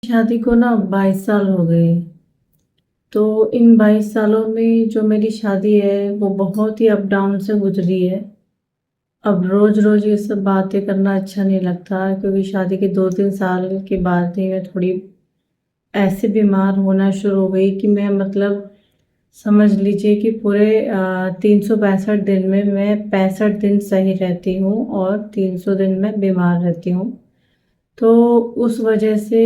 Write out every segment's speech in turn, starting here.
शादी को ना 22 साल हो गए। तो इन 22 सालों में जो मेरी शादी है वो बहुत ही अप डाउन से गुजरी है। अब रोज रोज ये सब बातें करना अच्छा नहीं लगता, क्योंकि शादी के 2-3 साल के बाद ही मैं थोड़ी ऐसे बीमार होना शुरू हो गई कि मैं मतलब समझ लीजिए कि पूरे 365 दिन में मैं 65 दिन सही रहती हूँ और 300 दिन मैं बीमार रहती हूँ। तो उस वजह से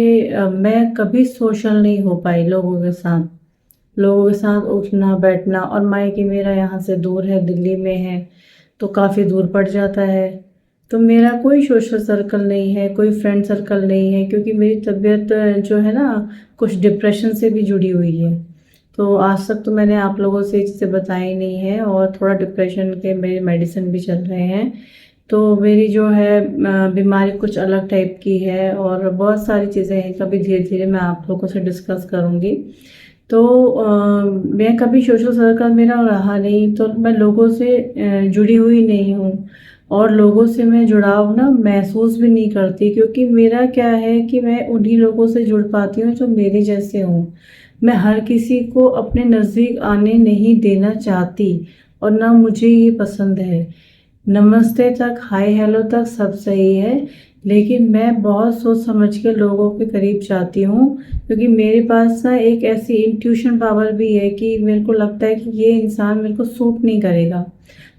मैं कभी सोशल नहीं हो पाई लोगों के साथ उठना बैठना। और मायके मेरा यहाँ से दूर है, दिल्ली में है, तो काफ़ी दूर पड़ जाता है। तो मेरा कोई सोशल सर्कल नहीं है, कोई फ्रेंड सर्कल नहीं है, क्योंकि मेरी तबीयत जो है ना कुछ डिप्रेशन से भी जुड़ी हुई है। तो आज तक तो मैंने आप लोगों से ये चीज़ें बताई नहीं है, और थोड़ा डिप्रेशन के मेरे मेडिसिन भी चल रहे हैं। तो मेरी जो है बीमारी कुछ अलग टाइप की है, और बहुत सारी चीज़ें हैं, कभी धीरे धीरे मैं आप लोगों से डिस्कस करूँगी। तो मैं कभी सोशल सर्कल मेरा रहा नहीं, तो मैं लोगों से जुड़ी हुई नहीं हूँ, और लोगों से मैं जुड़ाव ना महसूस भी नहीं करती, क्योंकि मेरा क्या है कि मैं उन्हीं लोगों से जुड़ पाती हूँ जो मेरे जैसे हों। मैं हर किसी को अपने नज़दीक आने नहीं देना चाहती, और ना मुझे ये पसंद है। नमस्ते तक, हाय हेलो तक सब सही है, लेकिन मैं बहुत सोच समझ के लोगों के करीब जाती हूँ, क्योंकि मेरे पास ना एक ऐसी इंट्यूशन पावर भी है कि मेरे को लगता है कि ये इंसान मेरे को सूट नहीं करेगा।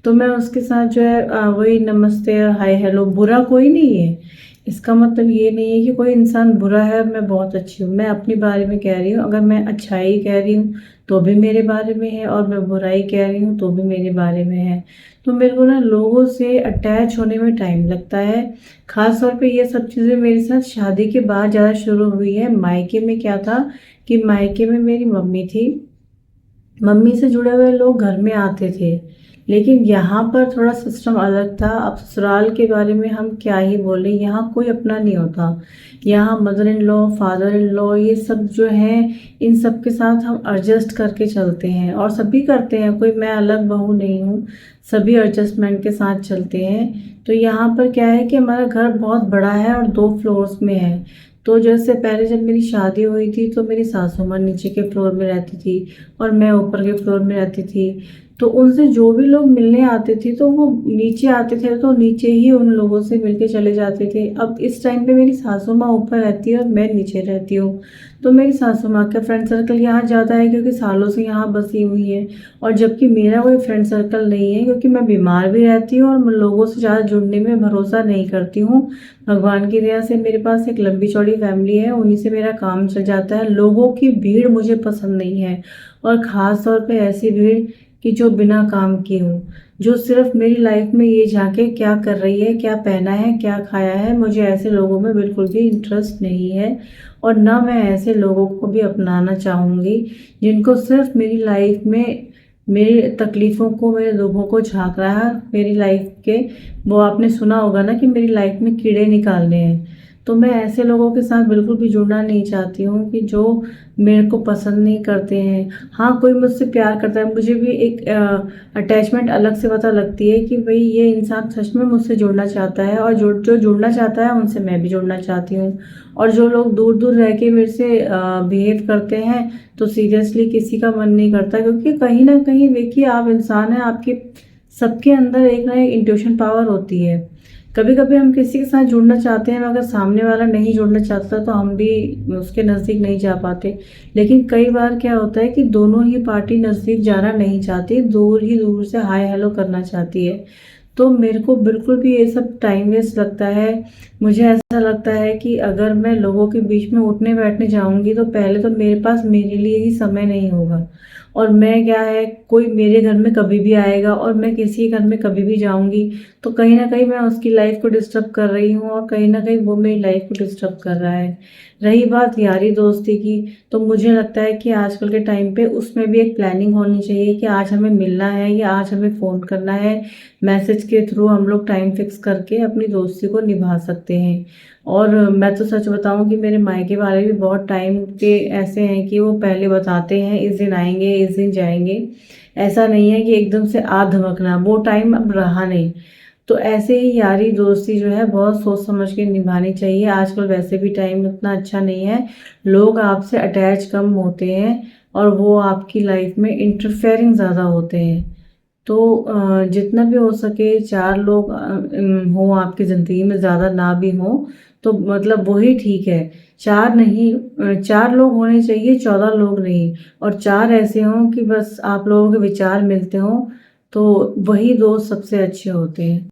तो मैं उसके साथ जो है वही नमस्ते और हाय हेलो। बुरा कोई नहीं है, इसका मतलब ये नहीं है कि कोई इंसान बुरा है और मैं बहुत अच्छी हूँ। मैं अपने बारे में कह रही हूँ, अगर मैं अच्छाई कह रही हूँ तो भी मेरे बारे में है, और मैं बुराई कह रही हूँ तो भी मेरे बारे में है। तो मेरे को ना लोगों से अटैच होने में टाइम लगता है। ख़ास तौर पे ये सब चीज़ें मेरे साथ शादी के बाद ज़्यादा शुरू हुई है। मायके में क्या था कि मायके में मेरी मम्मी थी, मम्मी से जुड़े हुए लोग घर में आते थे, लेकिन यहाँ पर थोड़ा सिस्टम अलग था। अब ससुराल के बारे में हम क्या ही बोलें, यहाँ कोई अपना नहीं होता। यहाँ mother in law, father in law, ये सब जो हैं, इन सब के साथ हम एडजस्ट करके चलते हैं, और सभी करते हैं, कोई मैं अलग बहू नहीं हूँ, सभी एडजस्टमेंट के साथ चलते हैं। तो यहाँ पर क्या है कि हमारा घर बहुत बड़ा है और 2 फ्लोर्स में है। तो जैसे पहले जब मेरी शादी हुई थी तो मेरी सासू माँ नीचे के फ्लोर में रहती थी, और मैं ऊपर के फ्लोर में रहती थी। तो उनसे जो भी लोग मिलने आते थे तो वो नीचे आते थे, तो नीचे ही उन लोगों से मिलके चले जाते थे। अब इस टाइम पे मेरी सासू माँ ऊपर रहती है और मैं नीचे रहती हूँ। तो मेरी सासू माँ का फ्रेंड सर्कल यहाँ ज़्यादा है, क्योंकि सालों से यहाँ बसी हुई है, और जबकि मेरा कोई फ्रेंड सर्कल नहीं है, क्योंकि मैं बीमार भी रहती हूँ और मैं लोगों से ज़्यादा जुड़ने में भरोसा नहीं करती हूँ। भगवान की दया से मेरे पास एक लंबी चौड़ी फैमिली है, उन्हीं से मेरा काम चल जाता है। लोगों की भीड़ मुझे पसंद नहीं है, और ख़ास तौर पे ऐसी भीड़ कि जो बिना काम की हो, जो सिर्फ मेरी लाइफ में ये झांके क्या कर रही है, क्या पहना है, क्या खाया है। मुझे ऐसे लोगों में बिल्कुल भी इंटरेस्ट नहीं है, और ना मैं ऐसे लोगों को भी अपनाना चाहूँगी जिनको सिर्फ मेरी लाइफ में मेरी तकलीफ़ों को, मेरे दुखों को झांक रहा है। मेरी लाइफ के, वो आपने सुना होगा ना कि मेरी लाइफ में कीड़े निकालने हैं। तो मैं ऐसे लोगों के साथ बिल्कुल भी जुड़ना नहीं चाहती हूँ कि जो मेरे को पसंद नहीं करते हैं। हाँ, कोई मुझसे प्यार करता है, मुझे भी एक अटैचमेंट अलग से पता लगती है कि भाई ये इंसान सच में मुझसे जुड़ना चाहता है, और जो जुड़ना चाहता है उनसे मैं भी जुड़ना चाहती हूँ। और जो लोग दूर दूर रह के मेरे से बिहेव करते हैं, तो सीरियसली किसी का मन नहीं करता, क्योंकि कहीं ना कहीं देखिए, आप इंसान हैं, आपके सबके अंदर एक ना एक इंट्यूशन पावर होती है। कभी कभी हम किसी के साथ जुड़ना चाहते हैं, मगर सामने वाला नहीं जुड़ना चाहता, तो हम भी उसके नज़दीक नहीं जा पाते। लेकिन कई बार क्या होता है कि दोनों ही पार्टी नज़दीक जाना नहीं चाहती, दूर ही दूर से हाय हेलो करना चाहती है। तो मेरे को बिल्कुल भी ये सब टाइम वेस्ट लगता है। मुझे ऐसा लगता है कि अगर मैं लोगों के बीच में उठने बैठने जाऊंगी, तो पहले तो मेरे पास मेरे लिए ही समय नहीं होगा, और मैं क्या है, कोई मेरे घर में कभी भी आएगा और मैं किसी घर में कभी भी जाऊंगी, तो कहीं ना कहीं मैं उसकी लाइफ को डिस्टर्ब कर रही हूँ, और कहीं ना कहीं वो मेरी लाइफ को डिस्टर्ब कर रहा है। रही बात यारी दोस्ती की, तो मुझे लगता है कि आजकल के टाइम पे उसमें भी एक प्लानिंग होनी चाहिए कि आज हमें मिलना है या आज हमें फ़ोन करना है। मैसेज के थ्रू हम लोग टाइम फिक्स करके अपनी दोस्ती को निभा सकते हैं। और मैं तो सच बताऊं कि मेरे मायके वाले भी बहुत टाइम के ऐसे हैं कि वो पहले बताते हैं इस दिन आएंगे, इस दिन जाएंगे। ऐसा नहीं है कि एकदम से आ धमकना, वो टाइम अब रहा नहीं। तो ऐसे ही यारी दोस्ती जो है बहुत सोच समझ के निभानी चाहिए। आजकल वैसे भी टाइम उतना अच्छा नहीं है, लोग आपसे अटैच कम होते हैं और वो आपकी लाइफ में इंटरफेयरिंग ज़्यादा होते हैं। तो जितना भी हो सके 4 लोग हों आपकी ज़िंदगी में, ज़्यादा ना भी हों तो मतलब वही ठीक है। 4 नहीं 4 लोग होने चाहिए, 14 लोग नहीं। और 4 ऐसे हों कि बस आप लोगों के विचार मिलते हों, तो वही दोस्त सबसे अच्छे होते हैं।